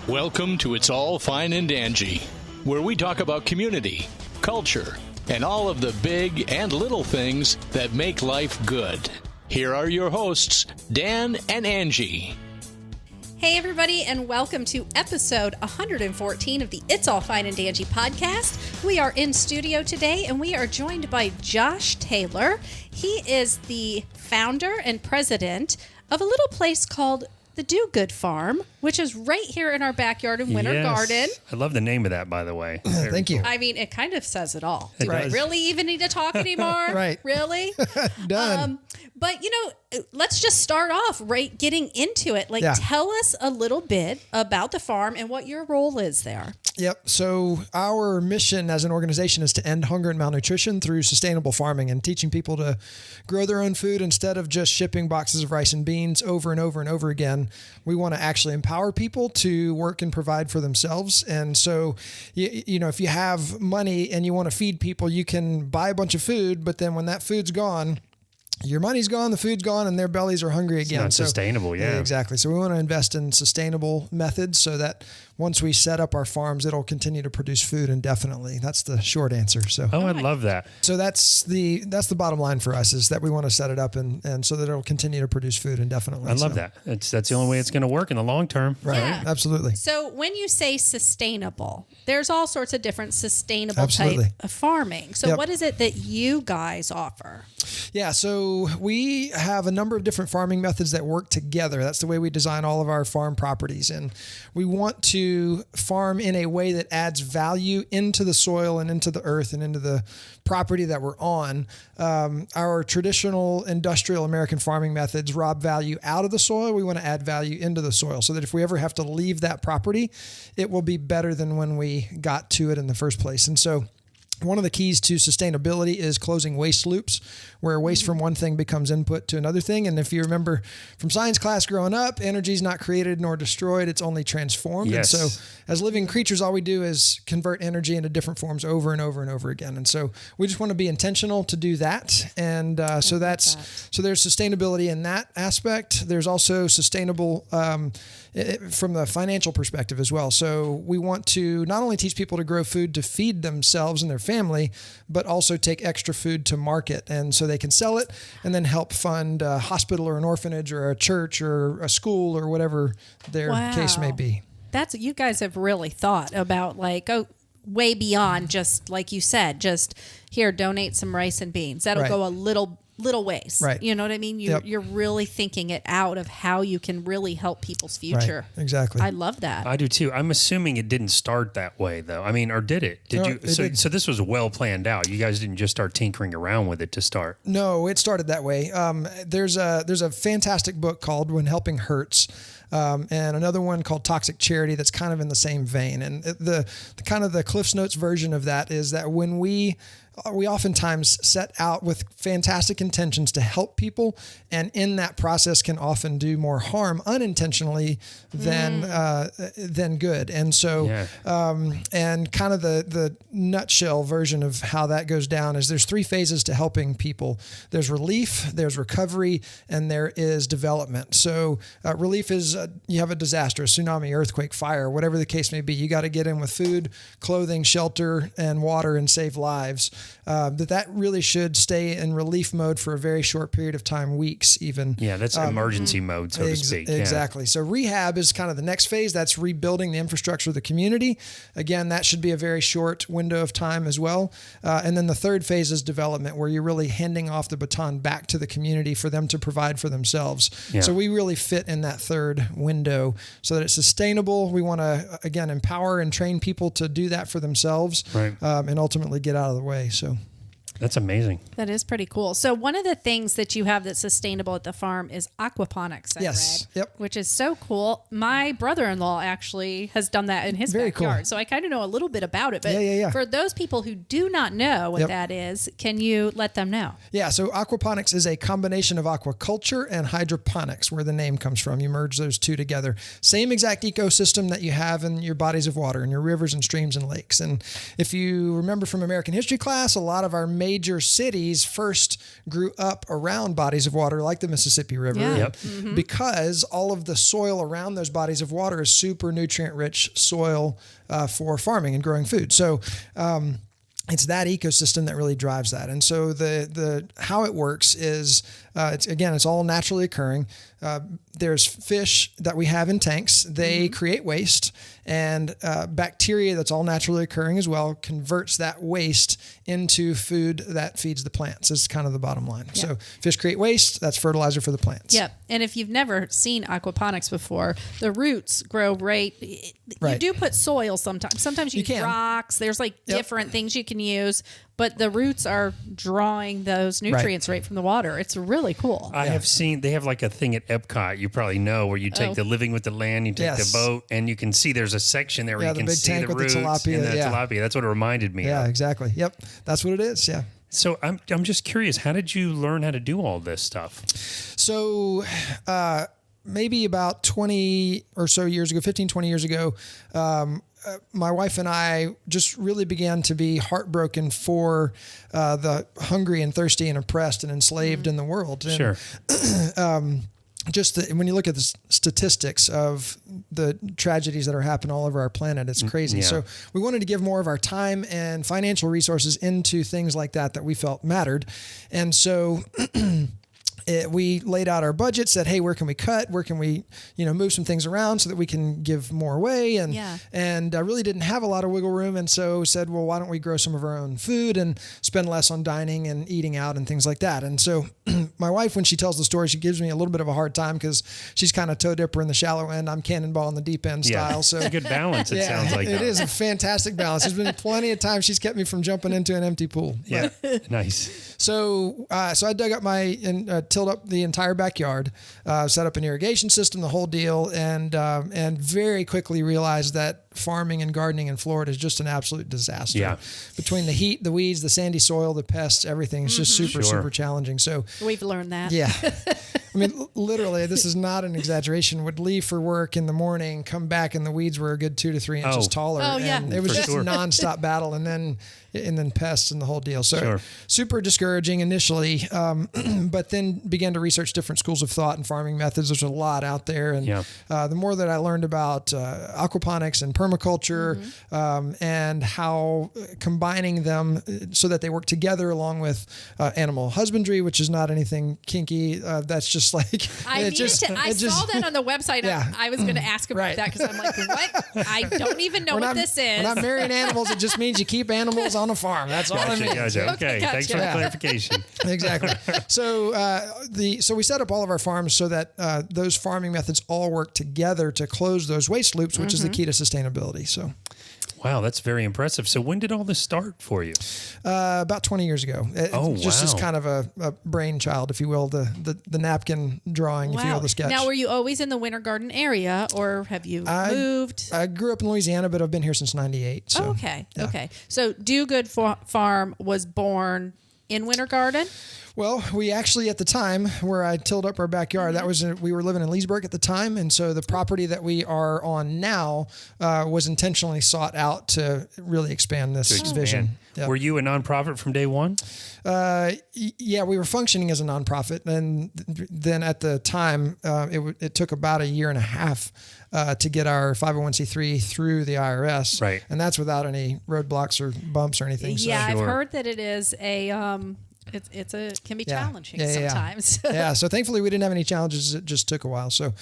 Welcome to It's All Fine and Danjee, where we talk about community, culture, and all of the big and little things that make life good. Here are your hosts, Dan and Angie. Hey everybody, and welcome to episode 114 of the It's All Fine and Danjee podcast. We are in studio today, and we are joined by Josh Taylor. He is the founder and president of a little place called the Do Good Farm, which is right here in our backyard in Winter Garden. I love the name of that, by the way. Thank you. I mean, it kind of says it all. It Do does. we really even need to talk anymore? Right. Really? Done. But, let's just start off getting into it. Tell us a little bit about the farm and what your role is there. Yep. So our mission as an organization is to end hunger and malnutrition through sustainable farming and teaching people to grow their own food instead of just shipping boxes of rice and beans over and over and over again. We want to actually empower people to work and provide for themselves. And so, if you have money and you want to feed people, you can buy a bunch of food, but then when that food's gone, your money's gone, the food's gone, and their bellies are hungry again. It's not sustainable, yeah. Exactly. So we want to invest in sustainable methods so that once we set up our farms, it'll continue to produce food indefinitely. That's the short answer. So I love that. So that's the bottom line for us, is that we want to set it up and so that it'll continue to produce food indefinitely. I love that. That's the only way it's going to work in the long term. Right. Yeah. Absolutely. So when you say sustainable, there's all sorts of different sustainable Absolutely. type of farming. So Yep. what is it that you guys offer? Yeah, so we have a number of different farming methods that work together. That's the way we design all of our farm properties. And we want to farm in a way that adds value into the soil and into the earth and into the property that we're on. Our traditional industrial American farming methods rob value out of the soil. We want to add value into the soil so that if we ever have to leave that property, it will be better than when we got to it in the first place. And so one of the keys to sustainability is closing waste loops, where waste from one thing becomes input to another thing. And if you remember from science class growing up, energy is not created nor destroyed, it's only transformed. Yes. And so as living creatures, all we do is convert energy into different forms over and over and over again. And so we just want to be intentional to do that. And so there's sustainability in that aspect. There's also sustainable from the financial perspective as well. So we want to not only teach people to grow food to feed themselves and their family, but also take extra food to market. And so they can sell it and then help fund a hospital or an orphanage or a church or a school or whatever their case may be. You guys have really thought about way beyond just like you said, just here, donate some rice and beans. That'll Right. go a little ways. Right. You know what I mean? You're really thinking it out of how you can really help people's future. Right. Exactly. I love that. I do too. I'm assuming it didn't start that way though. I mean, or did it? No, You? it did. So this was well planned out. You guys didn't just start tinkering around with it to start. No, it started that way. There's a fantastic book called When Helping Hurts, and another one called Toxic Charity that's kind of in the same vein. And the kind of the Cliff's Notes version of that is that when we oftentimes set out with fantastic intentions to help people, and in that process can often do more harm unintentionally than good. And so, and kind of the nutshell version of how that goes down is there's three phases to helping people. There's relief, there's recovery, and there is development. So relief is you have a disaster, a tsunami, earthquake, fire, whatever the case may be. You got to get in with food, clothing, shelter, and water and save lives. That really should stay in relief mode for a very short period of time, weeks even. Yeah, that's emergency mode, so to speak. Exactly. So rehab is kind of the next phase. That's rebuilding the infrastructure of the community. Again, that should be a very short window of time as well. And then the third phase is development, where you're really handing off the baton back to the community for them to provide for themselves. Yeah. So we really fit in that third window so that it's sustainable. We want to, again, empower and train people to do that for themselves, Right. And ultimately get out of the way. So That's amazing. That is pretty cool. So one of the things that you have that's sustainable at the farm is aquaponics, I Yes. read, Yep. which is so cool. My brother-in-law actually has done that in his Very backyard. cool. So I kind of know a little bit about it. But Yeah. for those people who do not know what Yep. that is, can you let them know? Yeah, so aquaponics is a combination of aquaculture and hydroponics, where the name comes from. You merge those two together. Same exact ecosystem that you have in your bodies of water, in your rivers and streams and lakes. And if you remember from American history class, a lot of our major cities first grew up around bodies of water like the Mississippi River. Yeah. Yep. Because all of the soil around those bodies of water is super nutrient rich soil for farming and growing food. So it's that ecosystem that really drives that. And so the how it works is, it's all naturally occurring. There's fish that we have in tanks. They create waste, and bacteria that's all naturally occurring as well converts that waste into food that feeds the plants. Is kind of the bottom line. So fish create waste. That's fertilizer for the plants. Yep. And if you've never seen aquaponics before, the roots grow right. You do put soil sometimes. Sometimes you use rocks. There's like different things you can use, but the roots are drawing those nutrients right from the water. It's really cool. I have seen, they have like a thing at Epcot, you probably know, where you take the living with the land, you take the boat, and you can see there's a section there where you can see the roots and the tilapia. That's what it reminded me of. Yeah, exactly. Yep. That's what it is. Yeah. So I'm just curious, how did you learn how to do all this stuff? So maybe about 20 or so years ago, 15, 20 years ago, my wife and I just really began to be heartbroken for the hungry and thirsty and oppressed and enslaved in the world. And, Sure. When you look at the statistics of the tragedies that are happening all over our planet, it's crazy. Yeah. So we wanted to give more of our time and financial resources into things like that we felt mattered. And so we laid out our budget, said, hey, where can we cut? Where can we, move some things around so that we can give more away? And I really didn't have a lot of wiggle room. And so said, well, why don't we grow some of our own food and spend less on dining and eating out and things like that? And so my wife, when she tells the story, she gives me a little bit of a hard time because she's kind of toe dipper in the shallow end. I'm cannonball in the deep end style. So it's a good balance, it sounds like. It is a fantastic balance. There's been plenty of times she's kept me from jumping into an empty pool. Yeah, nice. So I dug up tilled up the entire backyard, set up an irrigation system, the whole deal, and very quickly realized that farming and gardening in Florida is just an absolute disaster. Yeah. Between the heat, the weeds, the sandy soil, the pests, everything, it's just super challenging. So we've learned that. Yeah. I mean, literally, this is not an exaggeration. Would leave for work in the morning, come back, and the weeds were a good 2 to 3 inches taller. Oh, yeah. And it was just a nonstop battle, and then pests and the whole deal. So super discouraging initially, but then began to research different schools of thought and farming methods. There's a lot out there. And the more that I learned about aquaponics and permaculture and how combining them so that they work together along with animal husbandry, which is not anything kinky. That's just like... I saw that on the website. Yeah. I was going to ask about that because I'm like, what? I don't even know what this is. We're not marrying animals. It just means you keep animals on a farm. That's all it means. Gotcha. Okay, thanks for the clarification. Exactly. So we set up all of our farms so that those farming methods all work together to close those waste loops, which is the key to sustainability. So. Wow, that's very impressive. So when did all this start for you? About 20 years ago. Just as kind of a brainchild, if you will, the napkin drawing, if you will, the sketch. Now, were you always in the Winter Garden area, or have you moved? I grew up in Louisiana, but I've been here since '98. So, okay. So Do Good Farm was born in Winter Garden? Well, we actually, at the time where I tilled up our backyard, we were living in Leesburg at the time. And so the property that we are on now was intentionally sought out to really expand this vision. Yep. Were you a nonprofit from day one? Yeah, we were functioning as a nonprofit. And then at the time, it took about a year and a half to get our 501c3 through the IRS. Right. And that's without any roadblocks or bumps or anything. Yeah, I've heard that it is a... It can be challenging sometimes. Yeah. So thankfully we didn't have any challenges. It just took a while. So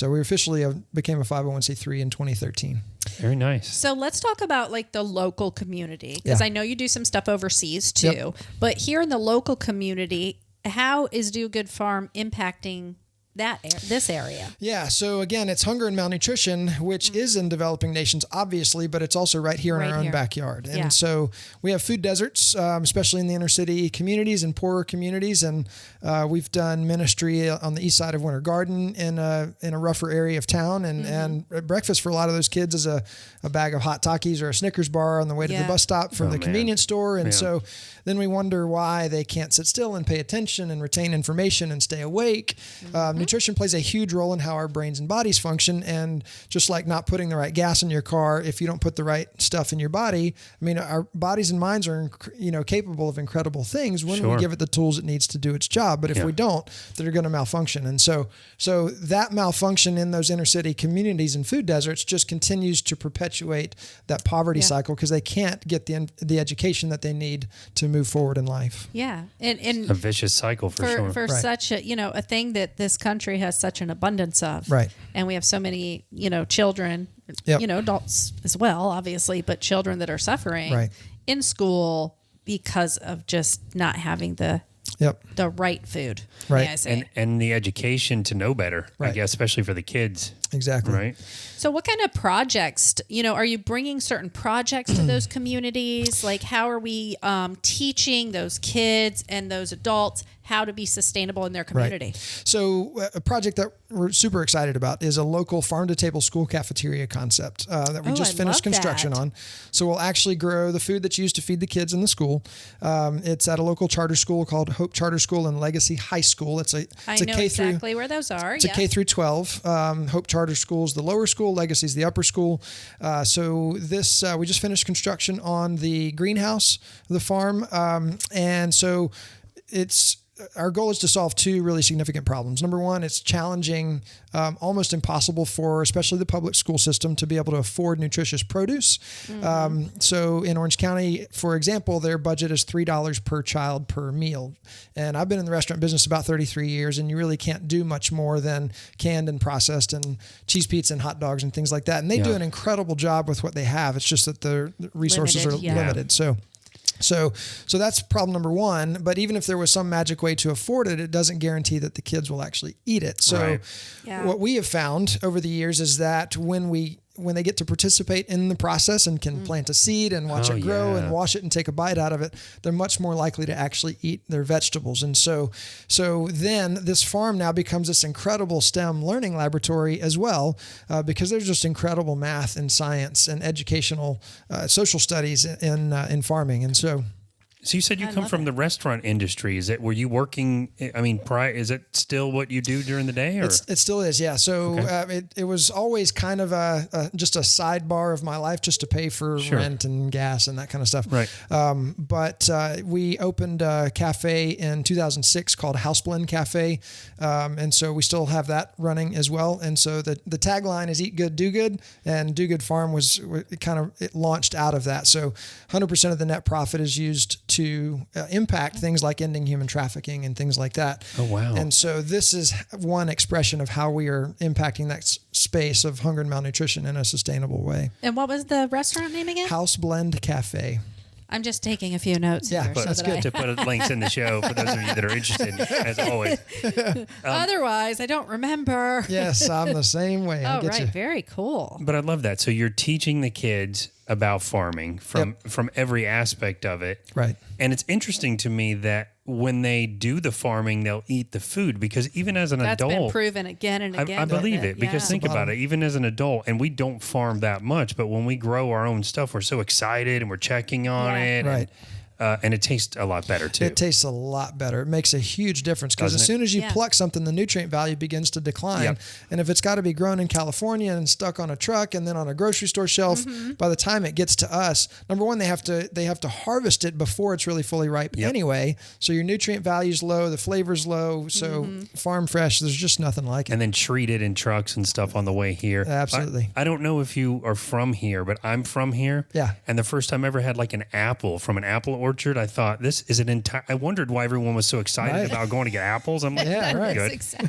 we officially became a 501c3 in 2013. Very nice. So let's talk about like the local community, because I know you do some stuff overseas too, but here in the local community, how is Do Good Farm impacting this area? Yeah, so again, it's hunger and malnutrition, which is in developing nations, obviously, but it's also right here in our own backyard. And so we have food deserts, especially in the inner city communities and poorer communities. And we've done ministry on the east side of Winter Garden in a rougher area of town. And breakfast for a lot of those kids is a bag of hot Takis or a Snickers bar on the way to the bus stop from the convenience store. And so then we wonder why they can't sit still and pay attention and retain information and stay awake. nutrition plays a huge role in how our brains and bodies function. And just like not putting the right gas in your car, if you don't put the right stuff in your body, I mean, our bodies and minds are, capable of incredible things when we give it the tools it needs to do its job. But if we don't, they're going to malfunction. And so that malfunction in those inner city communities and food deserts just continues to perpetuate that poverty cycle because they can't get the education that they need to move forward in life. Yeah. And a vicious cycle for sure. For such a thing that this country has such an abundance of. Right. And we have so many, children, adults as well, obviously, but children that are suffering in school because of just not having the right food. Right. May I say. And the education to know better, I guess, especially for the kids. Exactly. Right. So what kind of projects, are you bringing certain projects to those communities? Like how are we teaching those kids and those adults how to be sustainable in their community? Right. So a project that we're super excited about is a local farm-to-table school cafeteria concept that we just finished construction on. So we'll actually grow the food that's used to feed the kids in the school. It's at a local charter school called Hope Charter School and Legacy High School. I know exactly where those are. It's a K through 12. Hope Charter School is the lower school, Legacy is the upper school. So this we just finished construction on the greenhouse, the farm, and so our goal is to solve two really significant problems. Number one, it's challenging, almost impossible for especially the public school system to be able to afford nutritious produce. So in Orange County, for example, their budget is $3 per child per meal. And I've been in the restaurant business about 33 years, and you really can't do much more than canned and processed and cheese pizza and hot dogs and things like that. And they do an incredible job with what they have. It's just that the resources are limited. So that's problem number one. But even if there was some magic way to afford it, it doesn't guarantee that the kids will actually eat it. So what we have found over the years is that when they get to participate in the process and can plant a seed and watch it grow and wash it and take a bite out of it, they're much more likely to actually eat their vegetables. And so then this farm now becomes this incredible STEM learning laboratory as well, because there's just incredible math and science and educational social studies in farming. And so you said you come from the restaurant industry. Were you working? I mean, is it still what you do during the day? Or? It still is, yeah. So it was always kind of just a sidebar of my life, just to pay for rent and gas and that kind of stuff. Right. But we opened a cafe in 2006 called House Blend Cafe, and so we still have that running as well. And so the tagline is "Eat Good, Do Good," and Do Good Farm it launched out of that. So 100% of the net profit is used to impact things like ending human trafficking and things like that. Oh, wow. And so this is one expression of how we are impacting that space of hunger and malnutrition in a sustainable way. And what was the restaurant name again? House Blend Cafe. I'm just taking a few notes here. But that's good to put links in the show for those of you that are interested, as always. Otherwise, I don't remember. Yes, I'm the same way. I get you. Very cool. But I love that. So you're teaching the kids about farming from every aspect of it. Right. And it's interesting to me that when they do the farming, they'll eat the food, because even as an adult... That's been proven again and again. I believe it, because think about it, even as an adult, and we don't farm that much, but when we grow our own stuff, we're so excited and we're checking on it. Right. And it tastes a lot better too. It tastes a lot better. It makes a huge difference, because as soon as you pluck something, the nutrient value begins to decline. Yep. And if it's got to be grown in California and stuck on a truck and then on a grocery store shelf, by the time it gets to us, number one, they have to harvest it before it's really fully ripe anyway. So your nutrient value's low, the flavor's low. So farm fresh, there's just nothing like it. And then treat it in trucks and stuff on the way here. Absolutely. I don't know if you are from here, but I'm from here. Yeah. And the first time I ever had like an apple from an apple orchard, I thought this is an entire. I wondered why everyone was so excited about going to get apples. I'm like, good. Exactly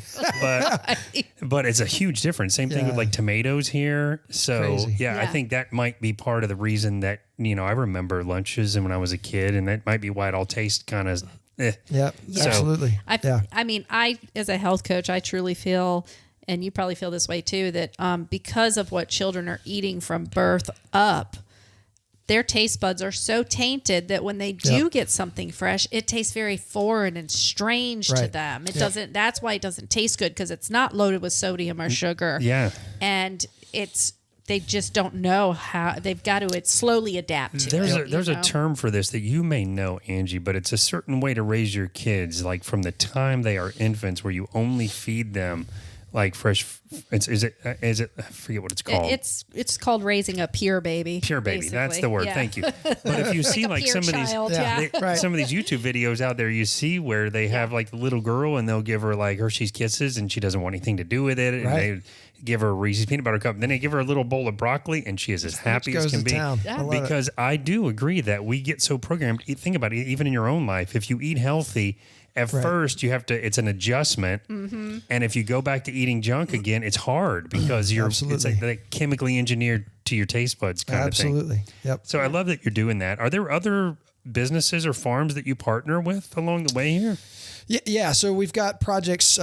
but it's a huge difference. Same thing with like tomatoes here. So Crazy. I think that might be part of the reason that I remember lunches and when I was a kid, and that might be why it all tastes kind of. Yeah, absolutely. I mean, as a health coach, I truly feel, and you probably feel this way too, that because of what children are eating from birth up, their taste buds are so tainted that when they do get something fresh, it tastes very foreign and strange to them. It doesn't. That's why it doesn't taste good, because it's not loaded with sodium or sugar. Yeah, and it's they just don't know how. They've got to slowly adapt to There's a term for this that you may know, Angie, but it's a certain way to raise your kids, like from the time they are infants, where you only feed them like fresh. Is it? I forget what it's called. It's called raising a pure baby. Pure baby. Basically. That's the word. Yeah. Thank you. But if you see like some child, of some of these YouTube videos out there, you see where they have like the little girl and they'll give her like Hershey's Kisses and she doesn't want anything to do with it, and they give her a Reese's peanut butter cup. Then they give her a little bowl of broccoli and she is as happy as can be. Because I do agree that we get so programmed. Think about it, even in your own life. If you eat healthy, at first you have to, it's an adjustment. Mm-hmm. And if you go back to eating junk again, it's hard because it's like chemically engineered to your taste buds kind of thing. Absolutely. Yep. So I love that you're doing that. Are there other businesses or farms that you partner with along the way here? Yeah. So we've got projects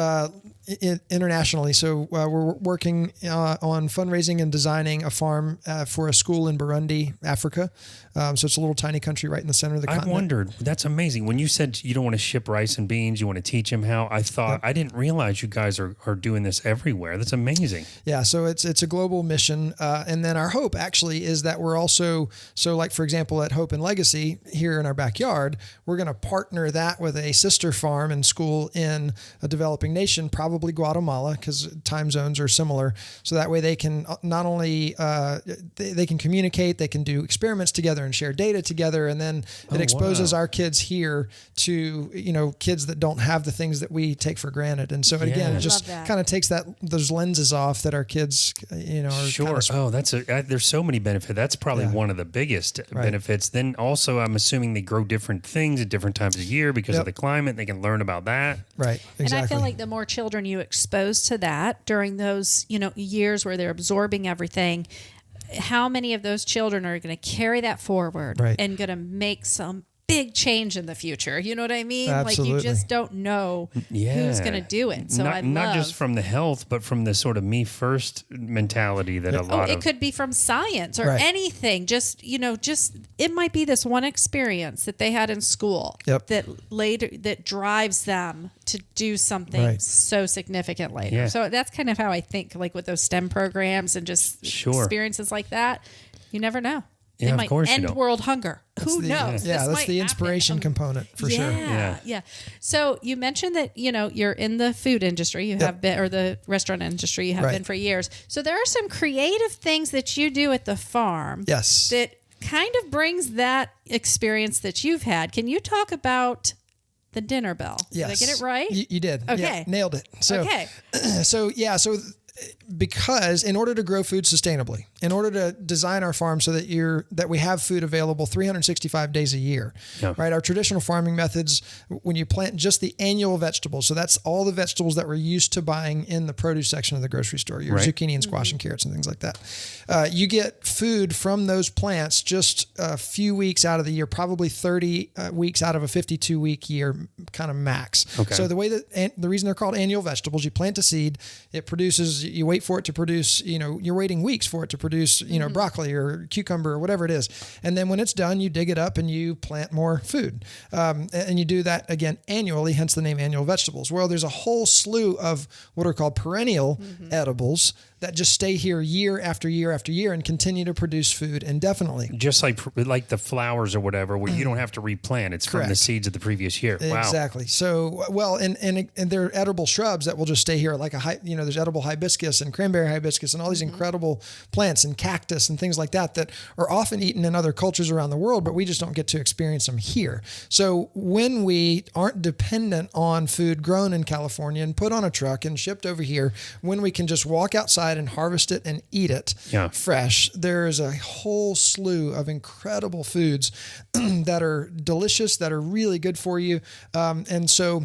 internationally. So we're working on fundraising and designing a farm for a school in Burundi, Africa. So it's a little tiny country right in the center of the continent. I wondered, that's amazing. When you said you don't want to ship rice and beans, you want to teach them how, I thought, I didn't realize you guys are doing this everywhere. That's amazing. Yeah, so it's a global mission. And then our hope actually is that we're also, so like for example, at Hope and Legacy here in our backyard, we're going to partner that with a sister farm and school in a developing nation, probably Guatemala, because time zones are similar. So that way they can not only, they can communicate, they can do experiments together and share data together, and then it exposes our kids here to kids that don't have the things that we take for granted. And so again, it just kind of takes those lenses off that our kids are sure. There's so many benefits. That's probably one of the biggest benefits. Then also I'm assuming they grow different things at different times of year because of the climate. They can learn about that. Right. Exactly. And I feel like the more children you expose to that during those years where they're absorbing everything, how many of those children are going to carry that forward and going to make some big change in the future? You know what I mean? Absolutely. Like you just don't know who's going to do it. So not just from the health, but from the sort of me first mentality that a lot of... It could be from science or anything. Just it might be this one experience that they had in school that drives them to do something so significant later. Yeah. So that's kind of how I think, like with those STEM programs and just experiences like that. You never know. Yeah, it might end world hunger. Who knows? Yeah, that's the inspiration component for sure. Yeah. So you mentioned that, you're in the food industry, you have been, or the restaurant industry, you have been for years. So there are some creative things that you do at the farm. Yes. That kind of brings that experience that you've had. Can you talk about the dinner bell? Yes. Did I get it right? You did. Okay. Yeah, nailed it. So, so because in order to grow food sustainably, in order to design our farm so that we have food available 365 days a year, right? Our traditional farming methods, when you plant just the annual vegetables, so that's all the vegetables that we're used to buying in the produce section of the grocery store, your zucchini and squash and carrots and things like that. You get food from those plants just a few weeks out of the year, probably 30 weeks out of a 52-week year, kind of max. Okay. So the reason they're called annual vegetables, you plant a seed, it produces. You wait for it to produce, you're waiting weeks for it to produce, broccoli or cucumber or whatever it is. And then when it's done, you dig it up and you plant more food. And you do that again annually, hence the name annual vegetables. Well, there's a whole slew of what are called perennial edibles that just stay here year after year after year and continue to produce food indefinitely. Just like the flowers or whatever, where you don't have to replant. It's from the seeds of the previous year. Wow. Exactly. So, and there are edible shrubs that will just stay here, like there's edible hibiscus and cranberry hibiscus and all these incredible plants and cactus and things like that are often eaten in other cultures around the world, but we just don't get to experience them here. So when we aren't dependent on food grown in California and put on a truck and shipped over here, when we can just walk outside and harvest it and eat it fresh, there is a whole slew of incredible foods that are delicious, that are really good for you. And so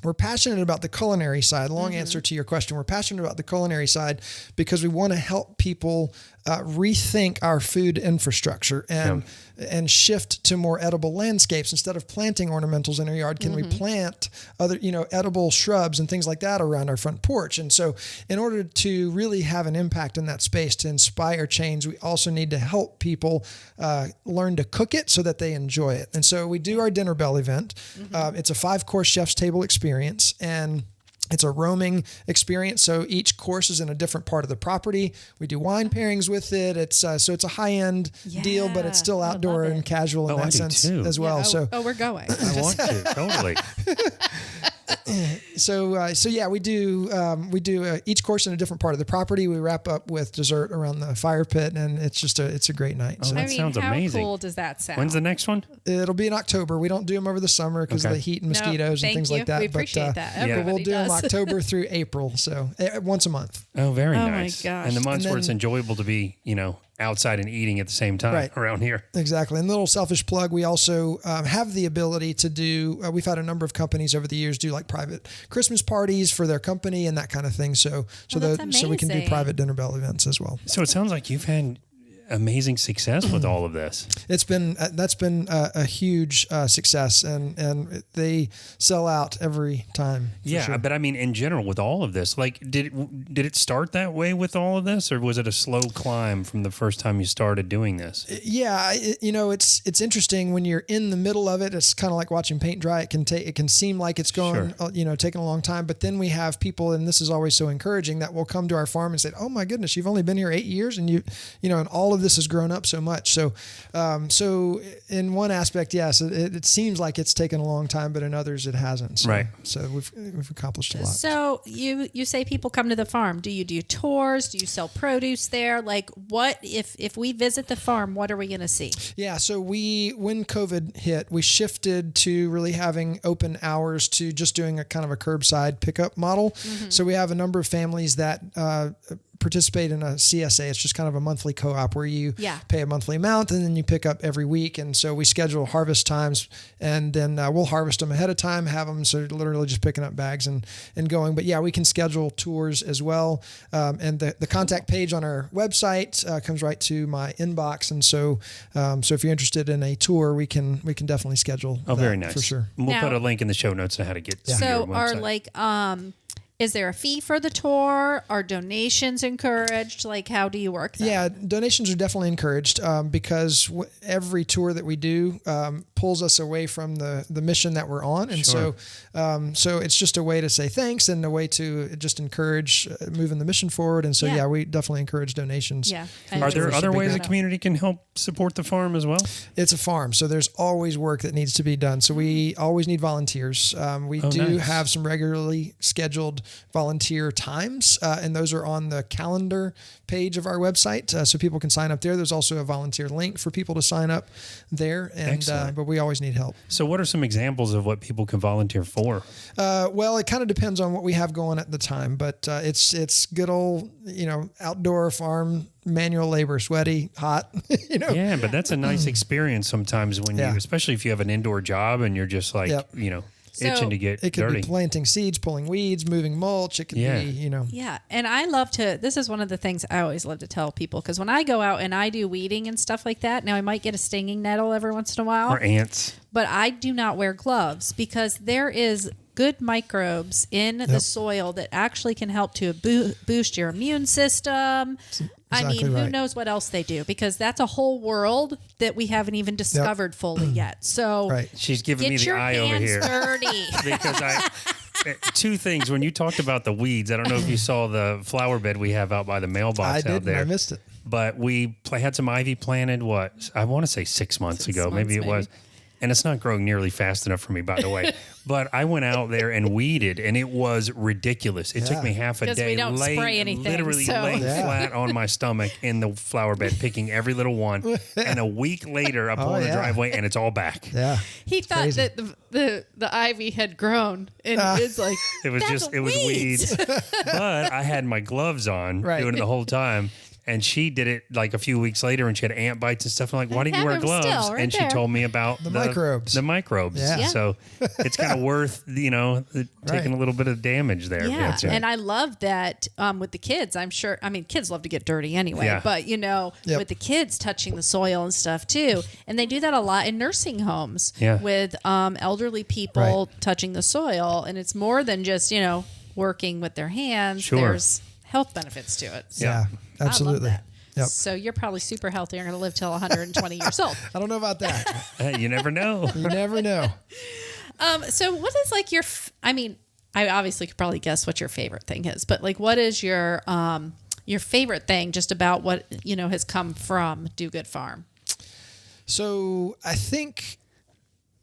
we're passionate about the culinary side. Long answer to your question. We're passionate about the culinary side because we want to help people rethink our food infrastructure and shift to more edible landscapes. Instead of planting ornamentals in our yard, can we plant other, edible shrubs and things like that around our front porch? And so in order to really have an impact in that space, to inspire change, we also need to help people learn to cook it so that they enjoy it. And so we do our Dinner Bell event. It's a 5-course chef's table experience. And It's a roaming experience, so each course is in a different part of the property. We do wine pairings with it. It's so it's a high-end deal, but it's still outdoor and casual in that sense as well. We're going. I want to totally. So yeah, we do each course in a different part of the property. We wrap up with dessert around the fire pit, and it's a great night. Oh, that sounds amazing. How cool does that sound? When's the next one? It'll be in October. We don't do them over the summer because of the heat and mosquitoes and things like that. We appreciate that. But we'll do them October through April, so once a month. Oh, very Oh nice. my gosh. And the months where it's enjoyable to be, outside and eating at the same time around here. Exactly. And a little selfish plug, we also have the ability to do, we've had a number of companies over the years do like private Christmas parties for their company and that kind of thing. So we can do private dinner bell events as well. So it sounds like you've had amazing success with all of this. That's been a huge success, and they sell out every time. Yeah, sure. but I mean, in general, with all of this, like, did it start that way with all of this, or was it a slow climb from the first time you started doing this? Yeah, it's interesting when you're in the middle of it. It's kind of like watching paint dry. It can seem like it's going, taking a long time, but then we have people, and this is always so encouraging, that will come to our farm and say, "Oh my goodness, you've only been here 8 years, and and all of this has grown up so much." So in one aspect, yes, it seems like it's taken a long time, but in others it hasn't. So, right. So we've accomplished a lot. So you say people come to the farm. Do you do tours? Do you sell produce there? Like, what if we visit the farm, what are we going to see? Yeah. So when COVID hit, we shifted to really having open hours to just doing a kind of a curbside pickup model. Mm-hmm. So we have a number of families that participate in a CSA. It's just kind of a monthly co-op where you pay a monthly amount and then you pick up every week. And so we schedule harvest times, and then we'll harvest them ahead of time, have them, so literally just picking up bags and going. But yeah, we can schedule tours as well. And the contact page on our website comes right to my inbox. And so if you're interested in a tour, we can definitely schedule. Oh, very nice. For sure. We'll put a link in the show notes on how to get to your website. Is there a fee for the tour? Are donations encouraged? Like, how do you work that? Yeah, donations are definitely encouraged every tour that we do pulls us away from the mission that we're on. And so it's just a way to say thanks and a way to just encourage moving the mission forward. And so, we definitely encourage donations. Yeah. Are there other ways the community can help support the farm as well? It's a farm, so there's always work that needs to be done. So we always need volunteers. We have some regularly scheduled volunteer times, and those are on the calendar page of our website, so people can sign up there. There's also a volunteer link for people to sign up there, and but we always need help. So what are some examples of what people can volunteer for? Well, it kind of depends on what we have going at the time, but it's good old outdoor farm manual labor, sweaty, hot. Yeah, but that's a nice experience sometimes when you, especially if you have an indoor job and you're just like itching to get dirty. It could be planting seeds, pulling weeds, moving mulch. It could be, Yeah. And I love this is one of the things I always love to tell people, because when I go out and I do weeding and stuff like that, now I might get a stinging nettle every once in a while. Or ants. But I do not wear gloves, because there is good microbes in the soil that actually can help to boost your immune system. Who knows what else they do, because that's a whole world that we haven't even discovered fully yet. So she's giving me the eye over here. Get your hands dirty. Because two things. When you talked about the weeds, I don't know if you saw the flower bed we have out by the mailbox out there. I missed it. But we had some ivy planted, I want to say 6 months ago. Maybe it was. And it's not growing nearly fast enough for me, by the way. But I went out there and weeded, and it was ridiculous. It took me half a day, we don't spray anything, literally laying flat on my stomach in the flower bed, picking every little one. And a week later, I pull in the driveway, and it's all back. Yeah, he thought that the ivy had grown, and it's like it was weeds. But I had my gloves on doing it the whole time. And she did it like a few weeks later, and she had ant bites and stuff. I'm like, why didn't you wear gloves? And she told me about the microbes. The microbes. Yeah. So it's kind of worth, taking a little bit of damage there. Yeah. And I love that with the kids. I'm sure, kids love to get dirty anyway, but with the kids touching the soil and stuff too. And they do that a lot in nursing homes with elderly people touching the soil. And it's more than just, working with their hands. Sure. There's health benefits to it. So. Yeah. Absolutely. I love that. Yep. So you're probably super healthy. You're going to live till 120 years old. I don't know about that. You never know. You never know. So what is like your, I obviously could probably guess what your favorite thing is, but like, what is your favorite thing just about what, has come from Do Good Farm? So I think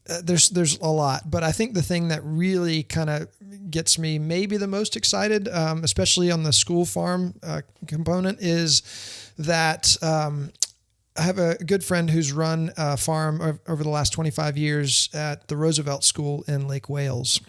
there's a lot, but I think the thing that really kind of gets me maybe the most excited, especially on the school farm component, is that I have a good friend who's run a farm over the last 25 years at the Roosevelt School in Lake Wales,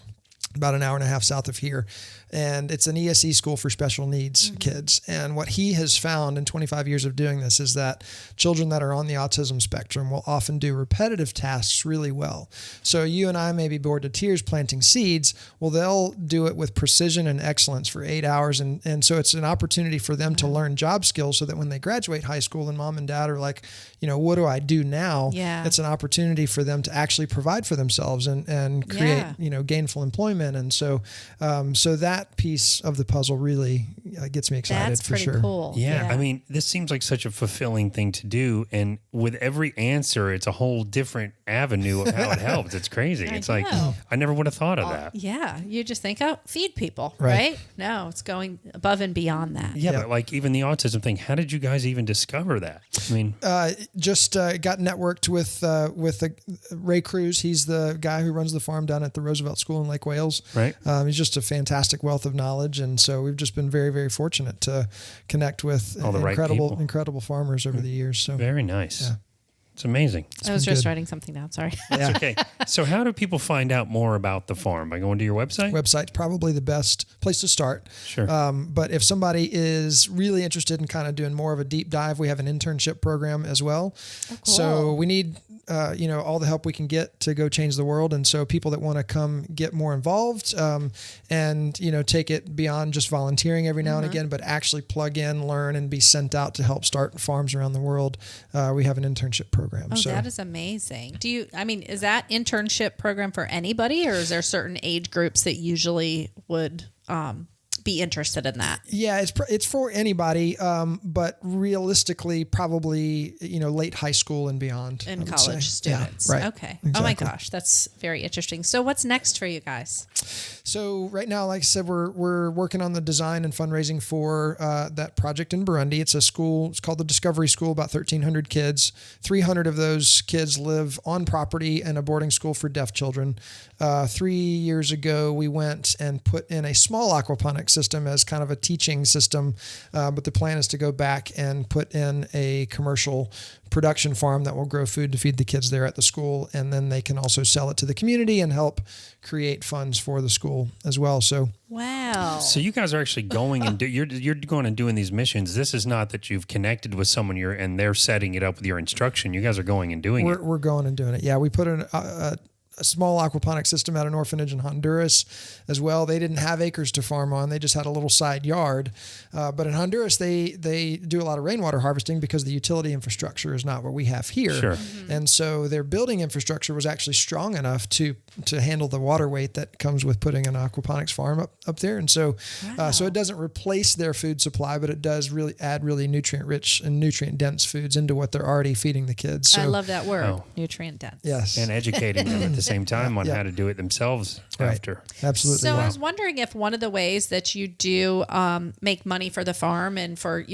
about an hour and a half south of here. And it's an ESE school for special needs kids. And what he has found in 25 years of doing this is that children that are on the autism spectrum will often do repetitive tasks really well. So you and I may be bored to tears planting seeds. Well, they'll do it with precision and excellence for 8 hours. And so it's an opportunity for them to learn job skills so that when they graduate high school and mom and dad are like, what do I do now? Yeah. It's an opportunity for them to actually provide for themselves and create, gainful employment. And so that piece of the puzzle really gets me excited. That's for pretty sure. cool. Yeah, I mean, this seems like such a fulfilling thing to do, and with every answer, it's a whole different avenue of how it helps. It's crazy. It's like I never would have thought of that. Yeah, you just think, feed people, Right. right? No, it's going above and beyond that. Yeah, but like even the autism thing, how did you guys even discover that? I mean, Just got networked with Ray Cruz. He's the guy who runs the farm down at the Roosevelt School in Lake Wales. Right. He's just a fantastic wealth of knowledge, and so we've just been very, very fortunate to connect with All the right people. incredible farmers over the years. So very nice. Yeah. It's amazing. I was just good. writing something down. Sorry. That's okay. So how do people find out more about the farm? By going to your website? Website's probably the best place to start. Sure. But if somebody is really interested in kind of doing more of a deep dive, we have an internship program as well. Oh, cool. So we need, all the help we can get to go change the world. And so people that want to come get more involved and, take it beyond just volunteering every now and again, but actually plug in, learn, and be sent out to help start farms around the world. We have an internship program. Oh, that is amazing. Is that internship program for anybody, or is there certain age groups that usually would be interested in that? Yeah, it's for anybody, but realistically, probably late high school and beyond. And college students. Yeah, right. Okay. Exactly. Oh my gosh, that's very interesting. So what's next for you guys? So right now, like I said, we're working on the design and fundraising for that project in Burundi. It's a school. It's called the Discovery School. About 1,300 kids. 300 of those kids live on property in a boarding school for deaf children. 3 years ago, we went and put in a small aquaponics system as kind of a teaching system, but the plan is to go back and put in a commercial production farm that will grow food to feed the kids there at the school, and then they can also sell it to the community and help create funds for the school as well. So wow. So you guys are actually going and you're going and doing these missions. This is not that you've connected with someone and they're setting it up with your instruction. You guys are going and doing it. We're going and doing it. Yeah, we put in a small aquaponics system at an orphanage in Honduras as well. They didn't have acres to farm on. They just had a little side yard. But in Honduras, they do a lot of rainwater harvesting because the utility infrastructure is not what we have here. Sure. And so their building infrastructure was actually strong enough to handle the water weight that comes with putting an aquaponics farm up there. And so, so it doesn't replace their food supply, but it does really add really nutrient rich and nutrient dense foods into what they're already feeding the kids. So, I love that word, nutrient dense. Yes. And educating them at the same time on how to do it themselves after. Absolutely. So I was wondering if one of the ways that you do make money for the farm and for,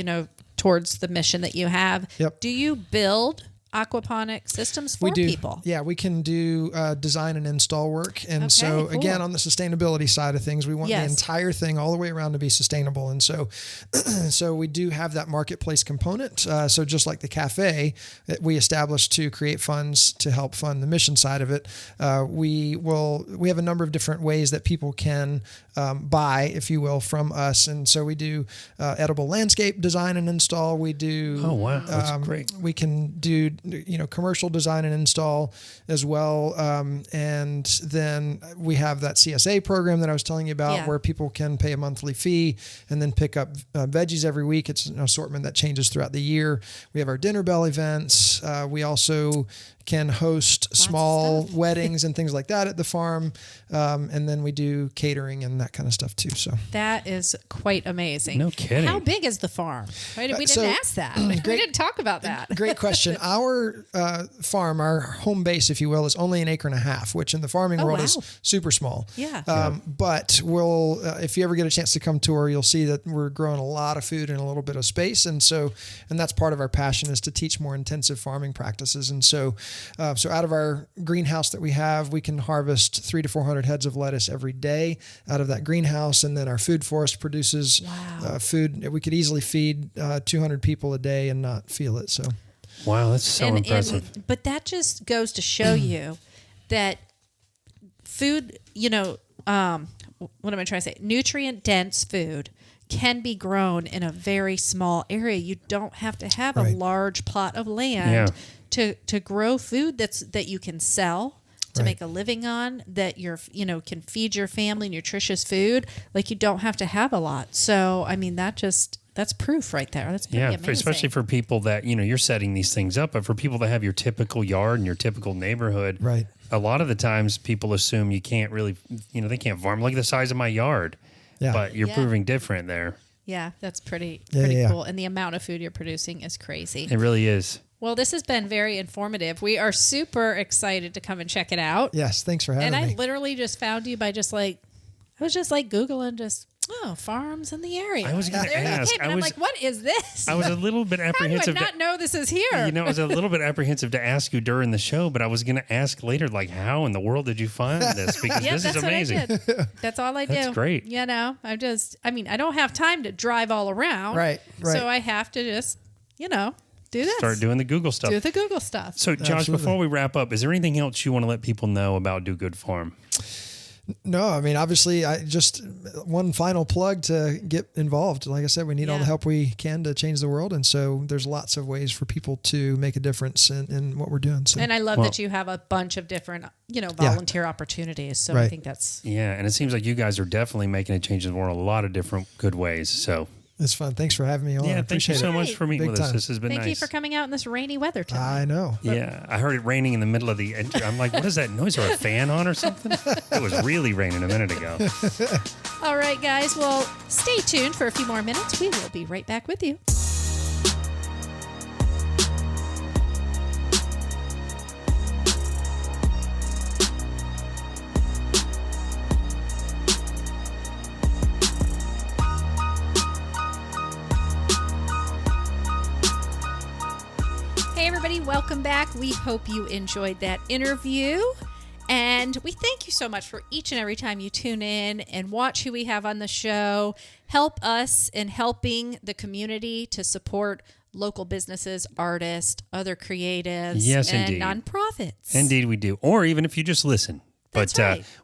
towards the mission that you have, do you build aquaponic systems for people? Yeah, we can do design and install work. And so cool. again, on the sustainability side of things, we want the entire thing all the way around to be sustainable. And so, so we do have that marketplace component. So just like the cafe that we established to create funds to help fund the mission side of it, we have a number of different ways that people can buy, if you will, from us. And so we do edible landscape design and install. We do. Oh, wow. That's great. We can do commercial design and install as well. And then we have that CSA program that I was telling you about where people can pay a monthly fee and then pick up veggies every week. It's an assortment that changes throughout the year. We have our dinner bell events. We also can host small weddings and things like that at the farm. And then we do catering and that kind of stuff too. So that is quite amazing. No kidding. How big is the farm? We didn't ask that. We didn't talk about that. Great question. Our farm, our home base, if you will, is only 1.5 acres, which in the farming world is super small. Yeah. But we'll, if you ever get a chance to come tour, you'll see that we're growing a lot of food in a little bit of space. And that's part of our passion, is to teach more intensive farming practices. And so out of our greenhouse that we have, we can harvest 300 to 400 heads of lettuce every day out of that greenhouse. And then our food forest produces food. We could easily feed 200 people a day and not feel it. So, wow, that's so impressive. But that just goes to show you that food, what am I trying to say? Nutrient dense food can be grown in a very small area. You don't have to have a large plot of land to grow food that you can sell, to make a living on, that can feed your family nutritious food. Like, you don't have to have a lot. So, I mean, that's proof right there. That's pretty amazing. Especially for people that, you're setting these things up, but for people that have your typical yard and your typical neighborhood, a lot of the times people assume you can't really, they can't farm. Look at the size of my yard. Yeah. But you're proving different there. Yeah, that's pretty cool. And the amount of food you're producing is crazy. It really is. Well, this has been very informative. We are super excited to come and check it out. Yes, thanks for having me. And I literally just found you by I was just Googling farms in the area. I was going to ask. I'm like, what is this? I was a little bit apprehensive. How do I not know this is here? I was a little bit apprehensive to ask you during the show, but I was going to ask later, how in the world did you find this? Because this is amazing. What I did. That's all I do. That's great. I don't have time to drive all around. Right. So I have to just, do this. Start doing the Google stuff. Do the Google stuff. So, Josh, before we wrap up, is there anything else you want to let people know about Do Good Farm? No, obviously, I just one final plug to get involved. Like I said, we need all the help we can to change the world. And so there's lots of ways for people to make a difference in what we're doing. So. And I love that you have a bunch of different, volunteer opportunities. So I think that's... Yeah, and it seems like you guys are definitely making a change in the world in a lot of different good ways. So... It's fun. Thanks for having me on. Yeah, thank you so much for meeting with us. This has been nice. Thank you for coming out in this rainy weather today. I know. Yeah, I heard it raining in the middle of the... I'm like, what is that noise? Or a fan on or something? It was really raining a minute ago. All right, guys. Well, stay tuned for a few more minutes. We will be right back with you. Welcome back. We hope you enjoyed that interview. And we thank you so much for each and every time you tune in and watch who we have on the show. Help us in helping the community to support local businesses, artists, other creatives, and nonprofits. Indeed, we do. Or even if you just listen. But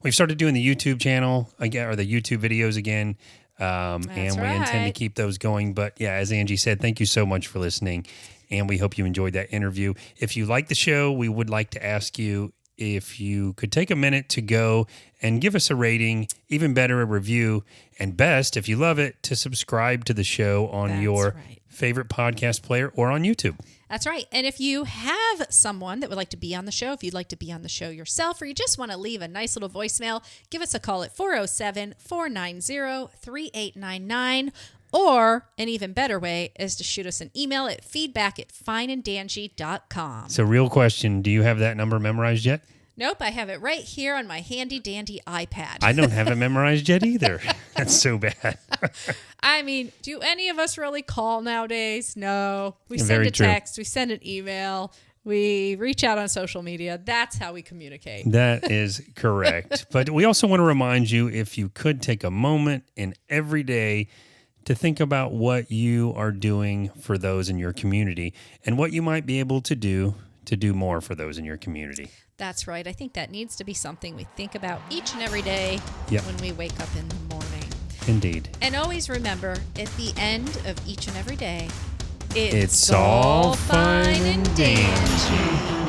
we've started doing the YouTube channel again, or the YouTube videos again. And we intend to keep those going. But yeah, as Angie said, thank you so much for listening. And we hope you enjoyed that interview. If you like the show, we would like to ask you if you could take a minute to go and give us a rating, even better, a review, and best, if you love it, to subscribe to the show on your favorite podcast player or on YouTube. That's right. And if you have someone that would like to be on the show, if you'd like to be on the show yourself, or you just want to leave a nice little voicemail, give us a call at 407-490-3899. Or an even better way is to shoot us an email at feedback@fineanddanjee.com. So, real question, do you have that number memorized yet? Nope, I have it right here on my handy dandy iPad. I don't have it memorized yet either. That's so bad. Do any of us really call nowadays? No. We send a text, we send an email, we reach out on social media. That's how we communicate. That is correct. But we also want to remind you, if you could take a moment in every day to think about what you are doing for those in your community and what you might be able to do more for those in your community. That's right. I think that needs to be something we think about each and every day when we wake up in the morning. Indeed. And always remember, at the end of each and every day, it's all fine and dandy.